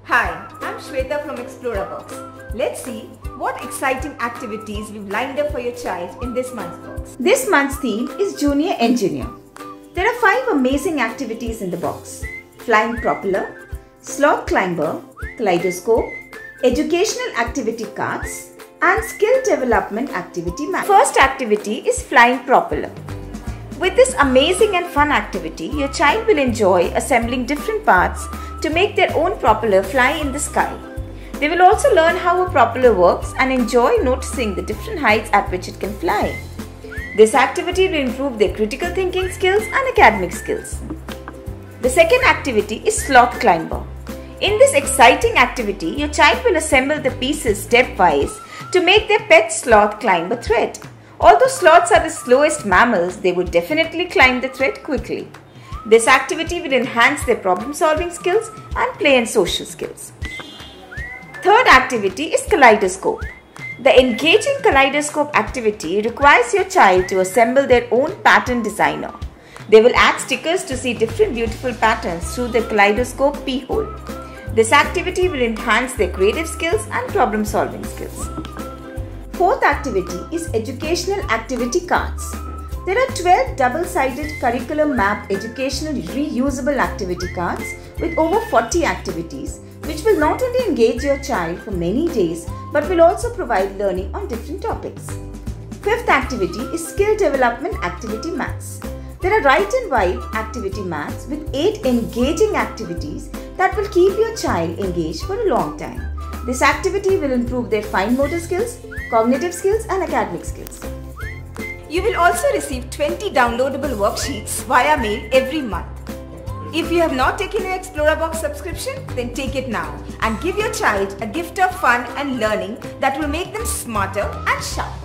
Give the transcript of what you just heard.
Hi, I'm Shweta from Xplorabox. Let's see what exciting activities we've lined up for your child in this month's box. This month's theme is Junior Engineer. There are 5 amazing activities in the box: Flying Propeller, Sloth Climber, Kaleidoscope, Educational Activity Cards, and Skill Development Activity Map. First activity is Flying Propeller. With this amazing and fun activity, your child will enjoy assembling different parts to make their own propeller fly in the sky. They will also learn how a propeller works and enjoy noticing the different heights at which it can fly. This activity will improve their critical thinking skills and academic skills. The second activity is Sloth Climber. In this exciting activity, your child will assemble the pieces stepwise to make their pet sloth climb a thread. Although sloths are the slowest mammals, they would definitely climb the thread quickly. This activity will enhance their problem-solving skills and play and social skills. Third activity is Kaleidoscope. The engaging Kaleidoscope activity requires your child to assemble their own pattern designer. They will add stickers to see different beautiful patterns through the Kaleidoscope p-hole. This activity will enhance their creative skills and problem-solving skills. Fourth activity is Educational Activity Cards. There are 12 double-sided curriculum map educational reusable activity cards with over 40 activities, which will not only engage your child for many days but will also provide learning on different topics. Fifth activity is Skill Development Activity Mats. There are write and wipe activity mats with 8 engaging activities that will keep your child engaged for a long time. This activity will improve their fine motor skills, cognitive skills and academic skills. You will also receive 20 downloadable worksheets via mail every month. If you have not taken your Xplorabox subscription, then take it now and give your child a gift of fun and learning that will make them smarter and sharper.